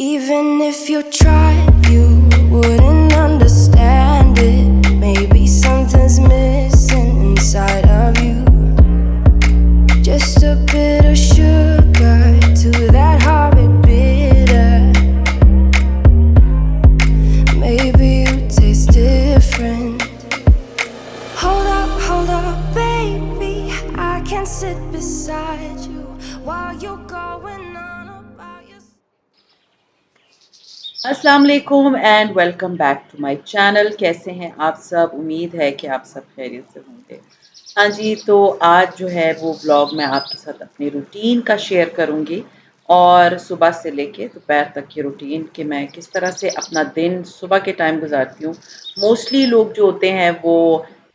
Even if you tried, you wouldn't understand it. Maybe something's missing inside of you. Just a bit of sugar to that horrid bitter. Maybe you taste different. Hold up, baby. I can sit beside you while you're going on about your. अस्सलाम वालेकुम and welcome back to my channel. कैसे हैं आप सब? उम्मीद है कि आप सब खैरियत से होंगे। हाँ जी, तो आज जो है वो व्लॉग मैं आपके साथ अपनी रूटीन का शेयर करूँगी और सुबह से लेके दोपहर तक की रूटीन कि मैं किस तरह से अपना दिन सुबह के टाइम गुजारती हूँ। मोस्टली लोग जो होते हैं वो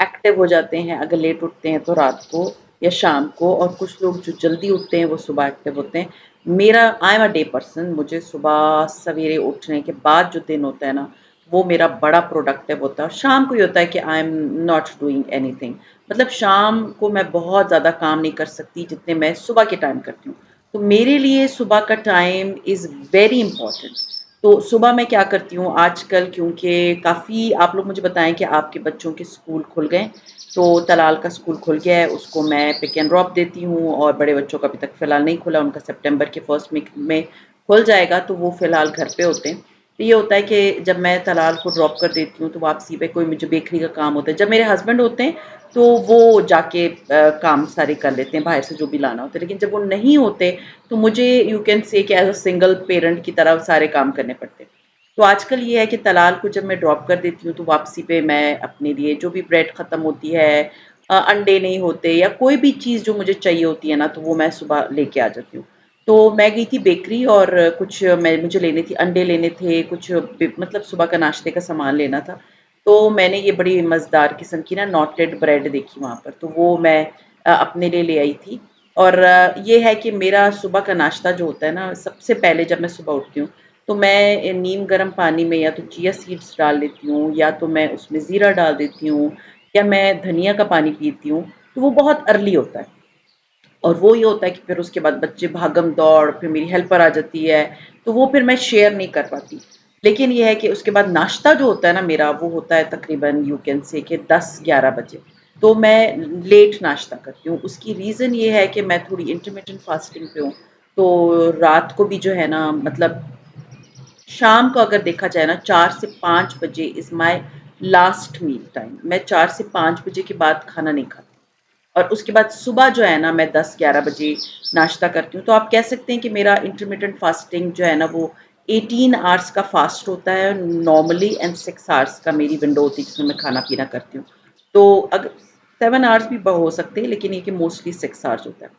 एक्टिव हो जाते हैं, अगर लेट उठते हैं तो रात को या शाम को, और कुछ लोग जो जल्दी उठते हैं वो सुबह एक्टिव होते हैं। मेरा I am a day person. मुझे सुबह सवेरे उठने के बाद जो दिन होता है ना, वो मेरा बड़ा प्रोडक्टिव होता है। और शाम को ये होता है कि I am not doing anything. मतलब शाम को मैं बहुत ज़्यादा काम नहीं कर सकती जितने मैं सुबह के टाइम करती हूँ। तो मेरे लिए सुबह का टाइम इज़ वेरी इंपॉर्टेंट। तो सुबह मैं क्या करती हूँ आजकल, क्योंकि काफ़ी आप लोग मुझे बताएं कि आपके बच्चों के स्कूल खुल गए। तो तलाल का स्कूल खुल गया है, उसको मैं पिक एंड ड्रॉप देती हूँ, और बड़े बच्चों का अभी तक फ़िलहाल नहीं खुला, उनका सितंबर के फर्स्ट वीक में खुल जाएगा, तो वो फ़िलहाल घर पे होते हैं। तो ये होता है कि जब मैं तलाल को ड्रॉप कर देती हूँ तो वापसी पे कोई मुझे बेकरी का काम होता है। जब मेरे हस्बैंड होते हैं तो वो जाके काम सारे कर लेते हैं, बाहर से जो भी लाना होता है। लेकिन जब वो नहीं होते तो मुझे यू कैन से कि एज़ अ सिंगल पेरेंट की तरह सारे काम करने पड़ते हैं। तो आजकल ये है कि तलाल को जब मैं ड्रॉप कर देती हूँ तो वापसी पे मैं अपने लिए जो भी ब्रेड ख़त्म होती है, अंडे नहीं होते या कोई भी चीज़ जो मुझे चाहिए होती है ना, तो वो मैं सुबह लेके आ जाती हूँ। तो मैं गई थी बेकरी और कुछ मैं मुझे लेने थी, अंडे लेने थे, कुछ मतलब सुबह का नाश्ते का सामान लेना था। तो मैंने ये बड़ी मज़ेदार किस्म की ना नॉटेड ब्रेड देखी वहाँ पर, तो वो मैं अपने लिए ले आई थी। और ये है कि मेरा सुबह का नाश्ता जो होता है ना, सबसे पहले जब मैं सुबह उठती हूँ तो मैं नीम गर्म पानी में या तो चिया सीड्स डाल लेती हूँ, या तो मैं उसमें ज़ीरा डाल देती हूँ, या मैं धनिया का पानी पीती हूँ। तो वो बहुत अर्ली होता है। और वो ये होता है कि फिर उसके बाद बच्चे भागम-दौड़, फिर मेरी हेल्पर आ जाती है, तो वो फिर मैं शेयर नहीं कर पाती। लेकिन ये है कि उसके बाद नाश्ता जो होता है ना मेरा, वो होता है तकरीबन यू कैन से कि 10-11 बजे। तो मैं लेट नाश्ता करती हूँ। उसकी रीज़न ये है कि मैं थोड़ी इंटरमिटेंट फास्टिंग पे हूँ। तो रात को भी जो है ना, मतलब शाम को अगर देखा जाए ना, 4 से 5 बजे is my last meal time. मैं 4 से 5 बजे के बाद खाना नहीं खाती। और उसके बाद सुबह जो है ना, मैं 10-11 बजे नाश्ता करती हूँ। तो आप कह सकते हैं कि मेरा इंटरमिटेंट फास्टिंग जो है ना, वो 18 आवर्स का फास्ट होता है नॉर्मली, एंड 6 आवर्स का मेरी विंडो होती है जिसमें मैं खाना-पीना करती हूँ। तो अगर 7 आवर्स भी हो सकते हैं, लेकिन ये कि मोस्टली 6 आवर्स होता है।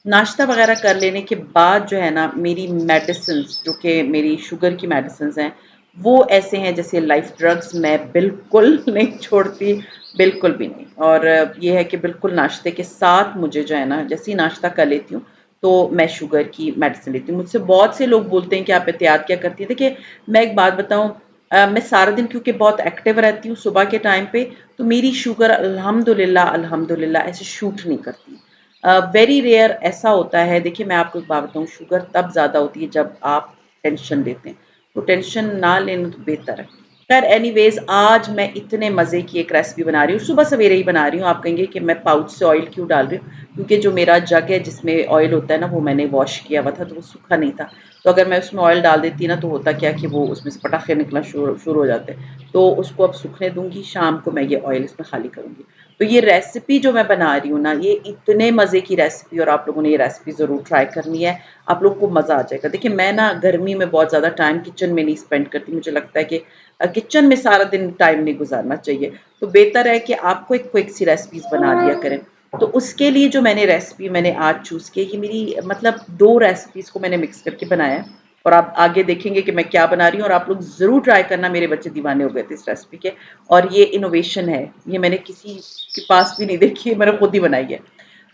नाश्ता वगैरह कर लेने के बाद जो है ना, मेरी मेडिसिन्स जो कि मेरी शुगर की मेडिसिन्स हैं, वो ऐसे हैं जैसे लाइफ ड्रग्स मैं बिल्कुल नहीं छोड़ती, बिल्कुल भी नहीं। और ये है कि बिल्कुल नाश्ते के साथ मुझे जो है ना, जैसे ही नाश्ता कर लेती हूँ तो मैं शुगर की मेडिसिन लेती हूँ। मुझसे बहुत से लोग बोलते हैं कि आप एहतियात क्या करती हैं? देखिए, मैं एक बात बताऊँ, मैं सारा दिन क्योंकि बहुत एक्टिव रहती हूँ सुबह के टाइम पे, तो मेरी शुगर अल्हम्दुलिल्लाह अल्हम्दुलिल्लाह ऐसे शूट नहीं करती। वेरी रेयर ऐसा होता है। देखिए, मैं आपको एक बात बताऊँ, शुगर तब ज़्यादा होती है जब आप टेंशन लेते हैं, तो टेंशन ना लें तो बेहतर है। ख़ैर एनीवेज़, आज मैं इतने मज़े की एक रेसिपी बना रही हूँ, सुबह सवेरे ही बना रही हूँ। आप कहेंगे कि मैं पाउच से ऑयल क्यों डाल रही हूँ? क्योंकि जो मेरा जग है जिसमें ऑयल होता है ना, वो मैंने वॉश किया हुआ था, तो वो सूखा नहीं था। तो अगर मैं उसमें ऑयल डाल देती ना, तो होता क्या कि वो उसमें से पटाखे निकलना शुरू शुरू हो जाते। तो उसको अब सूखने दूँगी, शाम को मैं ये ऑयल इसमें खाली करूँगी। तो ये रेसिपी जो मैं बना रही हूँ ना, ये इतने मज़े की रेसिपी, और आप लोगों ने ये रेसिपी ज़रूर ट्राई करनी है। आप लोगों को मज़ा आ जाएगा। देखिए, मैं ना गर्मी में बहुत ज़्यादा टाइम किचन में नहीं स्पेंड करती। मुझे लगता है कि किचन में सारा दिन टाइम नहीं गुज़ारना चाहिए। तो बेहतर है कि आप क्विक सी रेसिपीज़ बना लिया करें। तो उसके लिए जो मैंने रेसिपी मैंने आज चूज़ की, ये मेरी मतलब 2 रेसिपीज़ को मैंने मिक्स करके बनाया है, और आप आगे देखेंगे कि मैं क्या बना रही हूँ, और आप लोग ज़रूर ट्राई करना। मेरे बच्चे दीवाने हो गए थे इस रेसिपी के। और ये इनोवेशन है, ये मैंने किसी के पास भी नहीं देखी है, मैंने खुद ही बनाई है।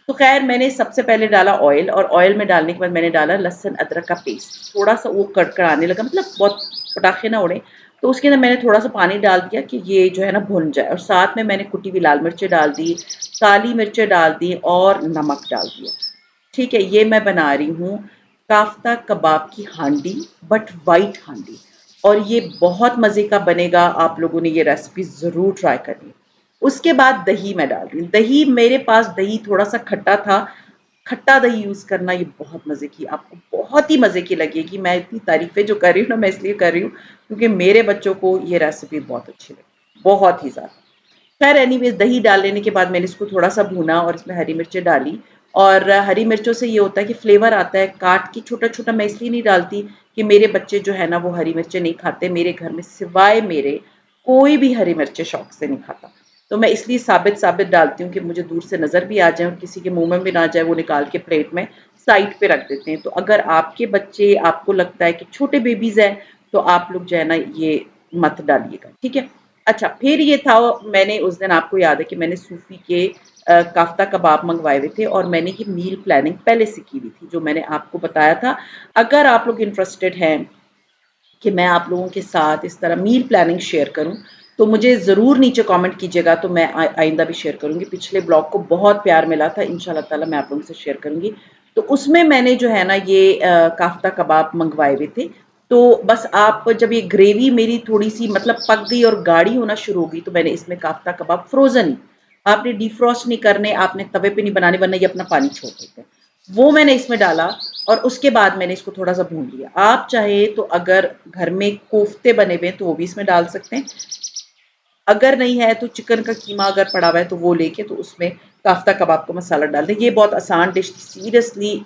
तो ख़ैर मैंने सबसे पहले डाला ऑयल, और ऑयल में डालने के बाद मैंने डाला लहसुन अदरक का पेस्ट। थोड़ा-सा वो कड़कड़ाने लगा, मतलब बहुत पटाखे ना उड़े, तो उसके अंदर मैंने थोड़ा-सा पानी डाल दिया कि ये जो है ना भुन जाए, और साथ में मैंने कुटी हुई लाल मिर्चें डाल दी, काली मिर्चें डाल दी और नमक डाल दिया। ठीक है, ये मैं बना रही हूँ काफ्ता कबाब की हांडी, बट वाइट हांडी, और ये बहुत मज़े का बनेगा। आप लोगों ने ये रेसिपी ज़रूर ट्राई करनी। उसके बाद दही मैं डाल रही हूँ। दही मेरे पास दही थोड़ा-सा खट्टा था, खट्टा दही यूज़ करना, ये बहुत मज़े की, आपको बहुत ही मज़े की लगेगी। मैं इतनी तारीफ़ें जो कर रही हूँ ना, मैं इसलिए कर रही हूँ क्योंकि मेरे बच्चों को ये रेसिपी बहुत अच्छी लगी, बहुत ही ज़्यादा। खैर एनीवेज़ दही डाल लेने के बाद मैंने इसको थोड़ा-सा भूना और इसमें हरी मिर्चें डाली, और हरी मिर्चों से ये होता है कि फ्लेवर आता है। काट के छोटा-छोटा मैं इसलिए नहीं डालती कि मेरे बच्चे जो है ना वो हरी मिर्चें नहीं खाते। मेरे घर में सिवाय मेरे कोई भी हरी मिर्चें शौक से नहीं खाता। तो मैं इसलिए साबित-साबित डालती हूँ कि मुझे दूर से नज़र भी आ जाए और किसी के मुँह में भी ना जाए, वो निकाल के प्लेट में साइड पे रख देते हैं। तो अगर आपके बच्चे, आपको लगता है कि छोटे बेबीज़ हैं, तो आप लोग जो है ना ये मत डालिएगा, ठीक है? अच्छा, फिर ये था, मैंने उस दिन, आपको याद है कि मैंने सूफ़ी के काफ़्ता कबाब मँगवाए हुए थे और मैंने ये मील प्लानिंग पहले से की हुई थी, जो मैंने आपको बताया था। अगर आप लोग इंटरेस्टेड हैं कि मैं आप लोगों के साथ इस तरह मील प्लानिंग शेयर करूँ, तो मुझे ज़रूर नीचे कमेंट कीजिएगा, तो मैं आइंदा भी शेयर करूँगी। पिछले ब्लॉग को बहुत प्यार मिला था, इंशाल्लाह ताला मैं आप लोगों से शेयर करूँगी। तो उसमें मैंने जो है ना ये काफ़्ता कबाब मँगवाए हुए थे। तो बस आप, जब ये ग्रेवी मेरी थोड़ी-सी मतलब पक गई और गाढ़ी होना शुरू हो गई, तो मैंने इसमें काफ़्ता कबाब फ्रोज़न ही, आपने डिफ्रॉस्ट नहीं करने, आपने तवे पे नहीं बनाने, वरना ये अपना पानी छोड़ देते हैं। वो मैंने इसमें डाला और उसके बाद मैंने इसको थोड़ा-सा भून लिया। आप चाहे तो अगर घर में कोफ्ते बने हुए हैं तो वो भी इसमें डाल सकते हैं। अगर नहीं है तो चिकन का कीमा अगर पड़ा हुआ है तो वो लेके तो उसमें काफ्ता कबाब का मसाला डाल दें। ये बहुत आसान डिश थी, सीरियसली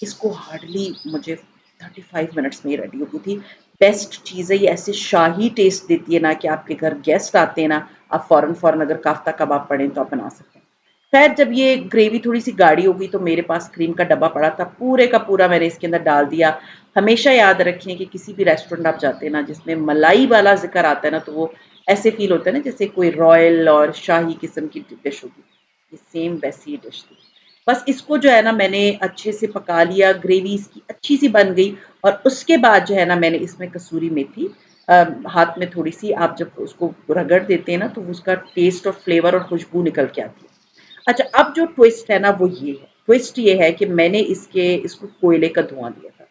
इसको हार्डली मुझे 35 मिनट्स में ही रेडी हो गई थी। बेस्ट चीज़ है ये, ऐसे शाही टेस्ट देती है ना कि आपके घर गेस्ट आते हैं ना, आप फ़ौरन-फ़ौरन अगर काफ्ता कबाब पड़े तो आप बना सकते हैं। ख़ैर जब ये ग्रेवी थोड़ी-सी गाढ़ी हो गई तो मेरे पास क्रीम का डब्बा पड़ा था, पूरे का पूरा मैंने इसके अंदर डाल दिया। हमेशा याद रखें कि किसी भी रेस्टोरेंट आप जाते हैं ना जिसमें मलाई वाला ज़िक्र आता है ना, तो वो ऐसे फ़ील होता है ना जैसे कोई रॉयल और शाही किस्म की डिश होगी। ये सेम वैसी ही डिश थी। बस इसको जो है ना मैंने अच्छे से पका लिया, ग्रेवी इसकी अच्छी-सी बन गई और उसके बाद जो है ना मैंने इसमें कसूरी मेथी हाथ में थोड़ी-सी, आप जब उसको रगड़ देते हैं ना तो उसका टेस्ट और फ्लेवर और खुशबू निकल के आती है। अच्छा, अब जो ट्विस्ट है ना वो ये है, ट्विस्ट ये है कि मैंने इसको कोयले का धुआँ दिया था।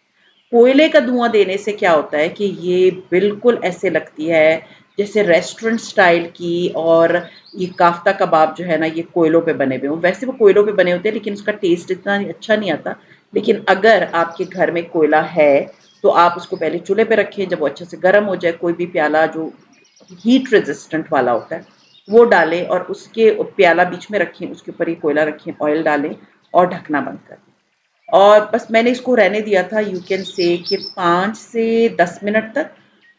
कोयले का धुआँ देने से क्या होता है कि ये बिल्कुल ऐसे लगती है जैसे रेस्टोरेंट स्टाइल की, और ये काफ्ता कबाब जो है ना ये कोयलों पे बने हुए हों। वैसे वो कोयलों पे बने होते हैं लेकिन उसका टेस्ट इतना अच्छा नहीं आता। लेकिन अगर आपके घर में कोयला है तो आप उसको पहले चूल्हे पे रखें, जब वो अच्छे से गर्म हो जाए, कोई भी प्याला जो हीट रेजिस्टेंट वाला होता है वो डालें और उसके प्याला बीच में रखें, उसके ऊपर ये कोयला रखें, ऑयल डालें और ढकना बंद कर दें। और बस मैंने इसको रहने दिया था, यू कैन से कि 5 से 10 मिनट तक,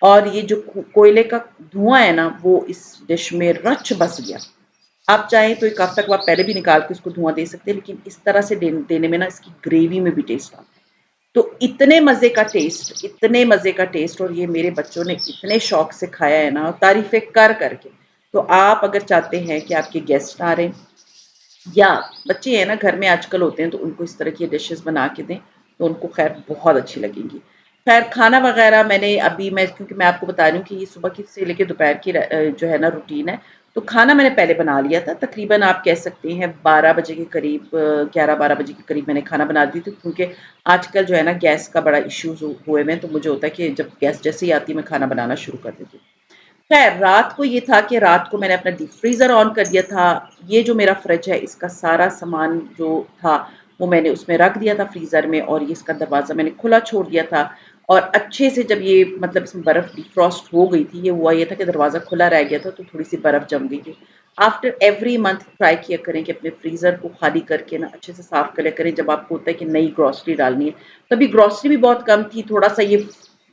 और ये जो कोयले का धुआं है ना वो इस डिश में रच बस गया। आप चाहें तो एक हफ्ता के बाद पहले भी निकाल के उसको धुआं दे सकते हैं, लेकिन इस तरह से देने में ना इसकी ग्रेवी में भी टेस्ट आता है। तो इतने मज़े का टेस्ट, इतने मज़े का टेस्ट, और ये मेरे बच्चों ने इतने शौक से खाया है ना, तारीफ़ें कर करके। तो आप अगर चाहते हैं कि आपके गेस्ट आ रहे हैं या बच्चे हैं ना घर में आजकल होते हैं, तो उनको इस तरह की डिशेस बना के दें, तो उनको खैर बहुत अच्छी लगेंगी। खैर खाना वगैरह मैंने अभी, मैं क्योंकि मैं आपको बता रही हूँ कि ये सुबह की से लेके दोपहर की जो है ना रूटीन है, तो खाना मैंने पहले बना लिया था। तकरीबन आप कह सकते हैं 12 बजे के करीब, 11-12 बजे के करीब मैंने खाना बना दी थी, क्योंकि आजकल जो है ना गैस का बड़ा इश्यूज़ हुए हुए हैं, तो मुझे होता है कि जब गैस जैसे ही आती है मैं खाना बनाना शुरू कर देती हूँ। खैर रात को ये था कि रात को मैंने अपना डीप फ्रीज़र ऑन कर दिया था। ये जो मेरा फ्रिज है इसका सारा सामान जो था वो मैंने उसमें रख दिया था फ्रीज़र में, और ये इसका दरवाज़ा मैंने खुला छोड़ दिया था। और अच्छे से जब ये मतलब इसमें बर्फ़ डिफ्रॉस्ट हो गई थी, ये हुआ ये था कि दरवाज़ा खुला रह गया था तो थोड़ी-सी बर्फ़ जम गई थी। आफ्टर एवरी मंथ ट्राई किया करें कि अपने फ्रीज़र को खाली करके ना अच्छे से साफ़ करा करें, जब आपको होता है कि नई ग्रॉसरी डालनी है। तभी ग्रॉसरी भी बहुत कम थी, थोड़ा-सा ये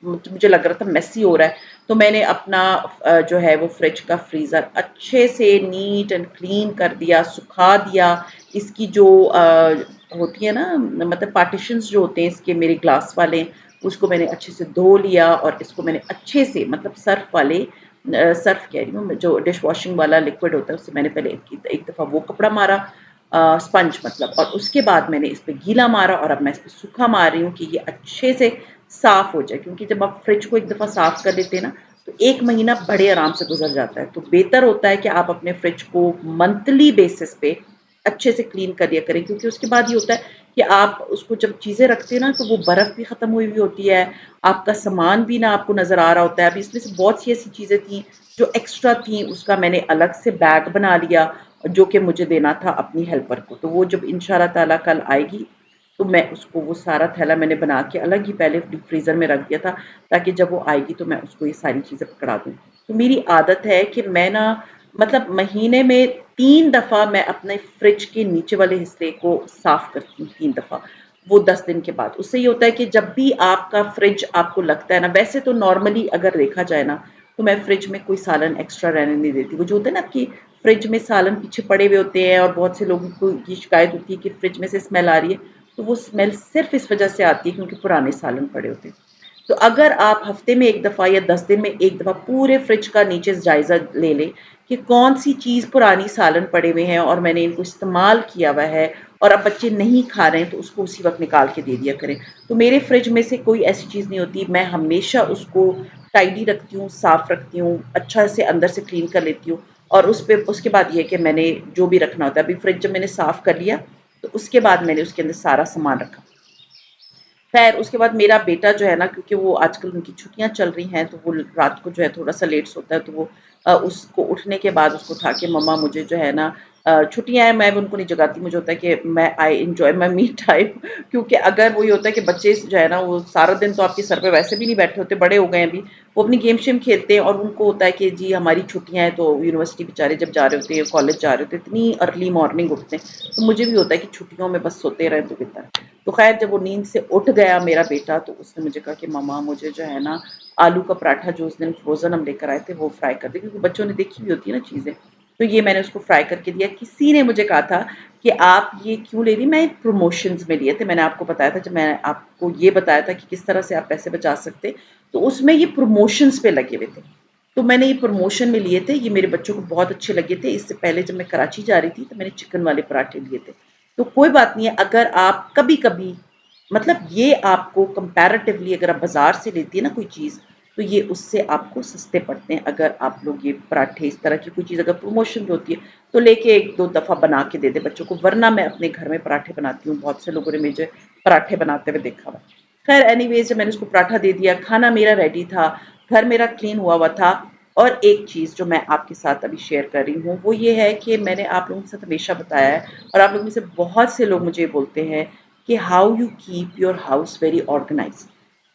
मुझे लग रहा था मेसी हो रहा है, तो मैंने अपना जो है वो फ्रिज का फ्रीज़र अच्छे से नीट एंड क्लीन कर दिया, सुखा दिया। इसकी जो होती है ना, मतलब पार्टीशंस जो होते हैं इसके, मेरे ग्लास वाले, उसको मैंने अच्छे से धो लिया और इसको मैंने अच्छे से, मतलब सर्फ वाले, सर्फ कह रही हूँ, जो डिश वॉशिंग वाला लिक्विड होता है उससे मैंने पहले एक दफ़ा वो कपड़ा मारा, स्पंज मतलब, और उसके बाद मैंने इस पे गीला मारा और अब मैं इस पे सूखा मार रही हूँ कि ये अच्छे से साफ़ हो जाए, क्योंकि जब आप फ्रिज को एक दफ़ा साफ़ कर लेते हैं ना तो 1 महीना बड़े आराम से गुज़र जाता है। तो बेहतर होता है कि आप अपने फ्रिज को मंथली बेसिस पे अच्छे से क्लीन कर लिया करें, क्योंकि उसके बाद ये होता है कि आप उसको जब चीज़ें रखते हैं ना तो वो बर्फ़ भी ख़त्म हुई हुई होती है, आपका सामान भी ना आपको नज़र आ रहा होता है। अब इसमें से बहुत सी ऐसी चीज़ें थी जो एक्स्ट्रा थी, उसका मैंने अलग से बैग बना लिया जो कि मुझे देना था अपनी हेल्पर को। तो वो जब इंशाअल्लाह ताला कल आएगी तो मैं उसको वो सारा थैला मैंने बना के अलग ही पहले डीप फ्रीज़र में रख दिया था, ताकि जब वो आएगी तो मैं उसको ये सारी चीज़ें पकड़ा दूँ। तो मेरी आदत है कि मैं ना मतलब महीने में 3 दफ़ा मैं अपने फ्रिज के नीचे वाले हिस्से को साफ़ करती हूँ, 3 दफ़ा, वो 10 दिन के बाद। उससे ये होता है कि जब भी आपका फ्रिज आपको लगता है ना, वैसे तो नॉर्मली अगर देखा जाए ना, तो मैं फ्रिज में कोई सालन एक्स्ट्रा रहने नहीं देती। वो जो होता है ना आपकी फ्रिज में सालन पीछे पड़े हुए होते हैं और बहुत से लोगों को ये शिकायत होती है कि फ्रिज में से स्मेल आ रही है, तो वो स्मेल सिर्फ़ इस वज़ह से आती है क्योंकि पुराने सालन पड़े होते हैं। तो अगर आप हफ्ते में 1 दफ़ा या 10 दिन में 1 दफ़ा पूरे फ्रिज का नीचे से जायज़ा ले लें कि कौन-सी चीज़ पुरानी सालन पड़े हुए हैं और मैंने इनको इस्तेमाल किया हुआ है और अब बच्चे नहीं खा रहे हैं, तो उसको उसी वक़्त निकाल के दे दिया करें। तो मेरे फ्रिज में से कोई ऐसी चीज़ नहीं होती, मैं हमेशा उसको टाइडी रखती हूँ, साफ़ रखती हूँ, अच्छा से अंदर से क्लीन कर लेती हूँ और उसके बाद ये है कि मैंने जो भी रखना होता है, अभी फ्रिज जब मैंने साफ़ कर लिया, तो उसके बाद मैंने उसके अंदर सारा सामान रखा। ख़ैर उसके बाद मेरा बेटा जो है ना, क्योंकि वो आजकल उनकी छुट्टियाँ चल रही हैं, तो वो रात को जो है थोड़ा-सा लेट सोता है, तो वो उसको उठने के बाद उसको उठा के मम्मा मुझे जो है ना छुट्टियाँ हैं, मैं भी उनको नहीं जगाती, मुझे होता है कि मैं I enjoy my me time क्योंकि अगर वही होता है कि बच्चे जो है ना, वो सारा दिन तो आपके सर पे वैसे भी नहीं बैठे होते, बड़े हो गए हैं अभी, वो अपनी गेम-शेम खेलते हैं और उनको होता है कि जी हमारी छुट्टियाँ हैं, तो यूनिवर्सिटी बेचारे जब जा रहे होते हैं, कॉलेज जा रहे होते हैं, इतनी अर्ली मॉर्निंग उठते हैं, तो मुझे भी होता है कि छुट्टियों में बस सोते रहें तो बेहतर है। तो ख़ैर जब वो नींद से उठ गया मेरा बेटा, तो उसने मुझे कहा कि मम्मा मुझे जो है ना आलू का पराठा जो उस दिन फ्रोज़न हम लेकर आए थे वो फ्राई कर दें, क्योंकि बच्चों ने देखी हुई होती है ना चीज़ें। तो ये मैंने उसको फ्राई करके दिया। किसी ने मुझे कहा था कि आप ये क्यों ले रही? मैं प्रमोशंस में लिए थे। मैंने आपको बताया था, जब मैंने आपको ये बताया था कि किस तरह से आप पैसे बचा सकते, तो उसमें ये प्रमोशंस पे लगे हुए थे। तो मैंने ये प्रमोशन में लिए थे, ये मेरे बच्चों को बहुत अच्छे लगे थे। इससे पहले जब मैं कराची जा रही थी, तो मैंने चिकन वाले पराठे लिए थे। तो कोई बात नहीं है, अगर आप कभी-कभी मतलब ये आपको कंपैरेटिवली अगर आप बाज़ार से लेती है ना कोई चीज़, तो ये उससे आपको सस्ते पड़ते हैं। अगर आप लोग ये पराठे इस तरह की कोई चीज़ अगर प्रमोशन पे होती है, तो लेके 1-2 दफ़ा बना के दे दें बच्चों को, वरना मैं अपने घर में पराठे बनाती हूँ। बहुत से लोगों ने मुझे पराठे बनाते हुए देखा हुआ है। ख़ैर एनीवेज़ जब मैंने उसको पराठा दे दिया, खाना मेरा रेडी था, घर मेरा क्लीन हुआ हुआ था और एक चीज़ जो मैं आपके साथ अभी शेयर कर रही हूँ, वो ये है कि मैंने आप लोगों के साथ हमेशा बताया है और आप लोगों में से बहुत से लोग मुझे बोलते हैं कि how you keep your house very organised.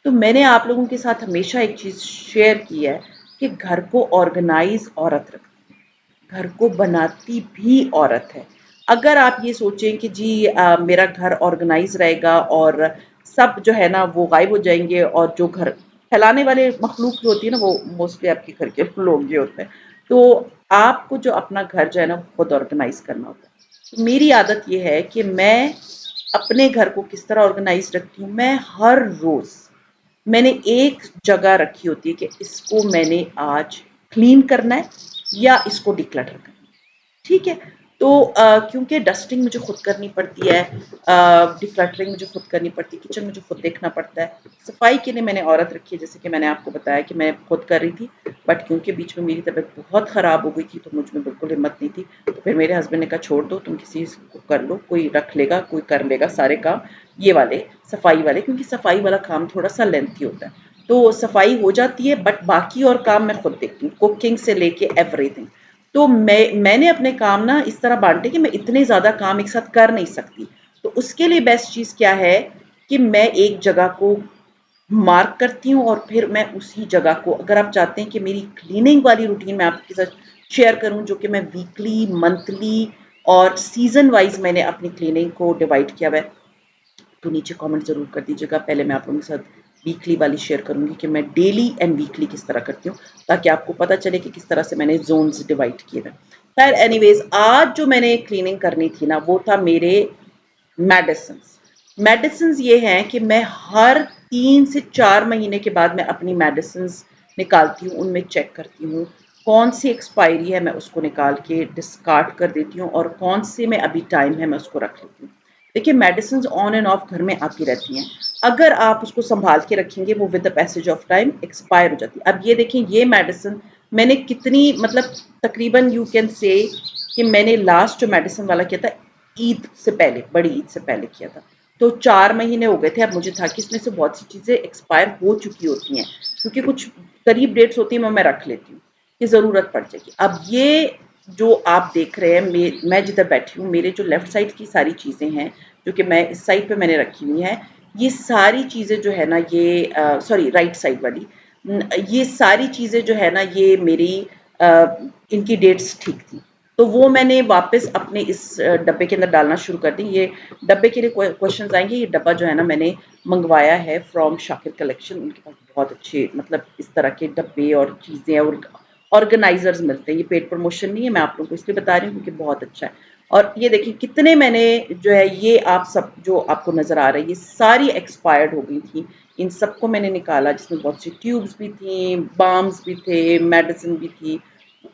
तो मैंने आप लोगों के साथ हमेशा एक चीज़ शेयर की है कि घर को ऑर्गेनाइज़ औरत रखती है, घर को बनाती भी औरत है। अगर आप ये सोचें कि जी मेरा घर ऑर्गेनाइज़ रहेगा और सब जो है ना वो गायब हो जाएँगे और जो घर फैलाने वाले मखलूक जो होती है ना, वो मोस्टली आपके घर के लोग ये होते हैं। तो आपको जो अपना घर जो है ना, खुद ऑर्गेनाइज़ करना होता है। तो मेरी आदत ये है कि मैं अपने घर को किस तरह ऑर्गेनाइज़ रखती हूँ, मैं हर रोज़ मैंने एक जगह रखी होती है कि इसको मैंने आज क्लीन करना है या इसको डिक्लटर करना है। ठीक है? तो क्योंकि डस्टिंग मुझे खुद करनी पड़ती है, डिक्लटरिंग मुझे खुद करनी पड़ती है, किचन मुझे खुद देखना पड़ता है। सफाई के लिए मैंने औरत रखी है, जैसे कि मैंने आपको बताया कि मैं खुद कर रही थी, बट क्योंकि बीच में मेरी तबीयत बहुत ख़राब हो गई थी, तो मुझ में बिल्कुल हिम्मत नहीं थी। तो फिर मेरे हस्बैंड ने कहा छोड़ दो, तुम किसी को कर लो, कोई रख लेगा, कोई कर लेगा सारे काम, ये वाले सफाई वाले, क्योंकि सफाई वाला काम थोड़ा-सा लेंथी होता है। तो सफाई हो जाती है बट बाकी और काम मैं खुद देखती हूँ, कुकिंग से लेके एवरीथिंग। तो मैंने अपने काम ना इस तरह बाँटे कि मैं इतने ज़्यादा काम एक साथ कर नहीं सकती। तो उसके लिए बेस्ट चीज़ क्या है कि मैं एक जगह को मार्क करती हूँ और फिर मैं उसी जगह को, अगर आप चाहते हैं कि मेरी क्लीनिंग वाली रूटीन मैं आपके साथ शेयर करूँ, जो कि मैं वीकली, मंथली और सीज़न वाइज़ मैंने अपनी क्लीनिंग को डिवाइड किया हुआ है, तो नीचे कमेंट ज़रूर कर दीजिएगा। पहले मैं आप लोगों के साथ वीकली वाली शेयर करूँगी कि मैं डेली एंड वीकली किस तरह करती हूँ, ताकि आपको पता चले कि किस तरह से मैंने ज़ोन्स डिवाइड किए हैं। खैर एनीवेज़ आज जो मैंने क्लीनिंग करनी थी ना, वो था मेरे मेडिसिन्स। मेडिसिन्स ये हैं कि मैं हर 3 से 4 महीने के बाद मैं अपनी मेडिसिन्स निकालती हूँ, उनमें चेक करती हूँ, कौन-सी एक्सपायरी है मैं उसको निकाल के डिस्कार्ड कर देती हूँ और कौन से में अभी टाइम है मैं उसको रख लेती हूँ। देखिए मेडिसिन्स ऑन एंड ऑफ घर में आती रहती हैं। अगर आप उसको सँभाल के रखेंगे, वो with the passage of time expire हो जाती है। अब ये देखें, ये मेडिसिन मैंने कितनी मतलब तकरीबन यू कैन से कि मैंने लास्ट जो मेडिसिन वाला किया था ईद से पहले, बड़ी ईद से पहले किया था। तो 4 महीने हो गए थे। अब मुझे था कि इसमें से बहुत सी चीज़ें एक्सपायर हो चुकी होती हैं, क्योंकि कुछ करीब डेट्स होती हैं, मैं रख लेती हूँ कि ज़रूरत पड़ जाएगी। अब ये जो आप देख रहे हैं, मैं जिधर बैठी हूँ, मेरे जो लेफ्ट साइड की सारी चीज़ें हैं, जो कि मैं इस साइड पे मैंने रखी हुई हैं, ये सारी चीज़ें जो है ना, ये सॉरी राइट साइड वाली, ये सारी चीज़ें जो है ना, ये मेरी इनकी डेट्स ठीक थी। तो वो मैंने वापस अपने इस डब्बे के अंदर डालना शुरू कर दी। ये डब्बे के लिए क्वेश्चंस आएंगे। ये डब्बा जो है ना, मैंने मंगवाया है फ्रॉम शाकिर कलेक्शन। उनके पास बहुत अच्छे मतलब इस तरह के डब्बे और चीज़ें और ऑर्गेनाइजर्स मिलते हैं। ये पेड प्रमोशन नहीं है, मैं आप लोगों को इसलिए बता रही हूँ क्योंकि बहुत अच्छा है। और ये देखिए कितने मैंने जो है, ये आप सब जो आपको नज़र आ रहा है, ये सारी एक्सपायर्ड हो गई थी। इन सबको मैंने निकाला, जिसमें बहुत सी ट्यूब्स भी थी, बाम्स भी थे, मेडिसिन भी थी।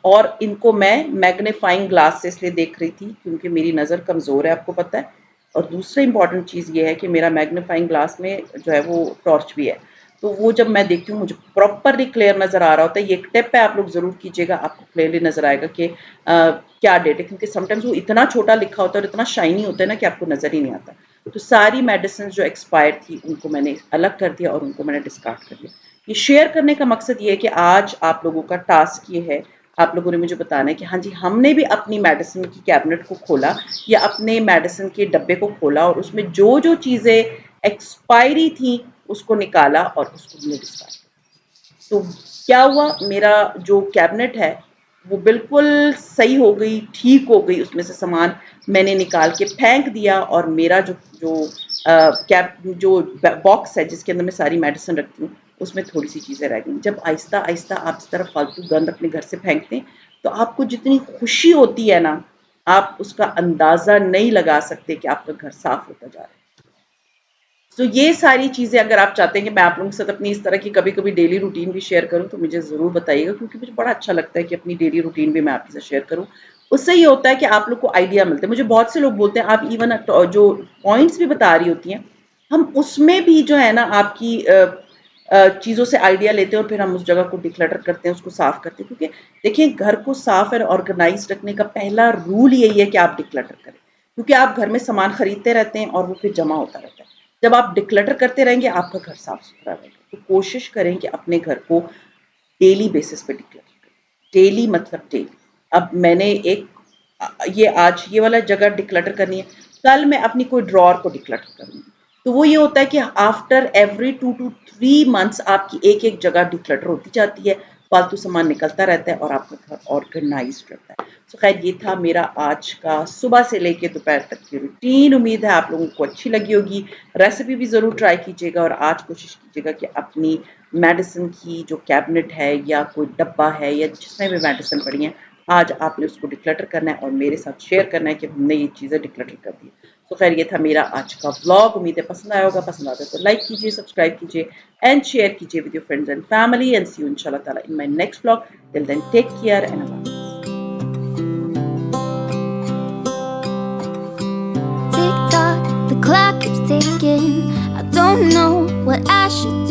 और इनको मैं मैग्नीफाइंग ग्लास से इसलिए देख रही थी क्योंकि मेरी नज़र कमज़ोर है, आपको पता है। और दूसरा इंपॉर्टेंट चीज़ ये है कि मेरा मैग्नीफाइंग ग्लास में जो है वो टॉर्च भी है। तो वो जब मैं देखती हूँ, मुझे प्रॉपरली क्लियर नज़र आ रहा होता है। ये एक टिप है, आप लोग ज़रूर कीजिएगा, आपको क्लियरली नज़र आएगा कि क्या डेट है, क्योंकि समटाइम्स वो इतना छोटा लिखा होता है और इतना शाइनी होता है ना कि आपको नज़र ही नहीं आता। तो सारी मेडिसिन जो एक्सपायर्ड थी, उनको मैंने अलग कर दिया और उनको मैंने डिस्कार्ड कर दिया। ये शेयर करने का मकसद ये है कि आज आप लोगों का टास्क ये है, आप लोगों ने मुझे बताना है कि हाँ जी, हमने भी अपनी मेडिसिन की कैबिनेट को खोला या अपने मेडिसिन के डब्बे को खोला और उसमें जो जो चीज़ें एक्सपायरी थी उसको निकाला और उसको हमने डिस्कार्ड किया। तो क्या हुआ, मेरा जो कैबिनेट है वो बिल्कुल सही हो गई, ठीक हो गई। उसमें से सामान मैंने निकाल के फेंक दिया और मेरा जो जो कैब जो बॉक्स है जिसके अंदर मैं सारी मेडिसिन रखती हूँ, उसमें थोड़ी सी चीज़ें रह गई। जब आहिस्ता आहिस्ता आप इस तरह फालतू गंद अपने घर से फेंकते हैं, तो आपको जितनी खुशी होती है ना, आप उसका अंदाज़ा नहीं लगा सकते कि आपका घर साफ होता जा रहा है। तो ये सारी चीज़ें अगर आप चाहते हैं कि मैं आप लोगों के साथ अपनी इस तरह की कभी-कभी डेली रूटीन भी शेयर करूँ, तो मुझे ज़रूर बताइएगा, क्योंकि मुझे बड़ा अच्छा लगता है कि अपनी डेली रूटीन भी मैं आपके साथ शेयर करूँ। उससे ये होता है कि आप लोग को आइडिया मिलते हैं। मुझे बहुत से लोग बोलते हैं, आप इवन जो पॉइंट्स भी बता रही होती हैं, हम उसमें भी जो है ना आपकी चीज़ों से आइडिया लेते हैं और फिर हम उस जगह को डिक्लटर करते हैं, उसको साफ़ करते हैं। क्योंकि देखिए, घर को साफ़ और ऑर्गेनाइज़्ड रखने का पहला रूल यही है कि आप डिक्लटर करें। क्योंकि आप घर में सामान खरीदते रहते हैं और वो फिर जमा होता रहता है। जब आप डिक्लटर करते रहेंगे, आपका घर साफ-सुथरा रहेगा। तो कोशिश करें कि अपने घर को डेली बेसिस पे डिक्लटर करें। डेली मतलब डेली। अब मैंने एक ये आज ये वाला जगह डिक्लटर करनी है, कल मैं अपनी कोई ड्रॉअर को डिक्लटर करूँगी। तो वो ये होता है कि आफ्टर एवरी 2 टू 3 मंथ्स आपकी एक-एक जगह डिक्लटर होती जाती है, फालतू सामान निकलता रहता है और आपका घर ऑर्गेनाइज़्ड रहता है। तो खैर, ये था मेरा आज का सुबह से लेके दोपहर तक की रूटीन। उम्मीद है आप लोगों को अच्छी लगी होगी। रेसिपी भी ज़रूर ट्राई कीजिएगा और आज कोशिश कीजिएगा कि अपनी मेडिसिन की जो कैबिनेट है या कोई डब्बा है या जिसमें भी मेडिसिन पड़ी हैं, आज आपने उसको डिक्लटर करना है और मेरे साथ शेयर करना है कि हमने ये चीज़ें डिक्लटर कर दी। तो खैर, ये था मेरा आज का व्लॉग। उम्मीद है पसंद आया होगा। पसंद आता है तो लाइक कीजिए, सब्सक्राइब कीजिए एंड शेयर कीजिए with your friends and family, and see you इंशाल्लाह ताला in my next vlog. Till then, take care and अल्लाह हाफ़िज़। Tick tock, the clock keeps ticking. I don't know what I should do.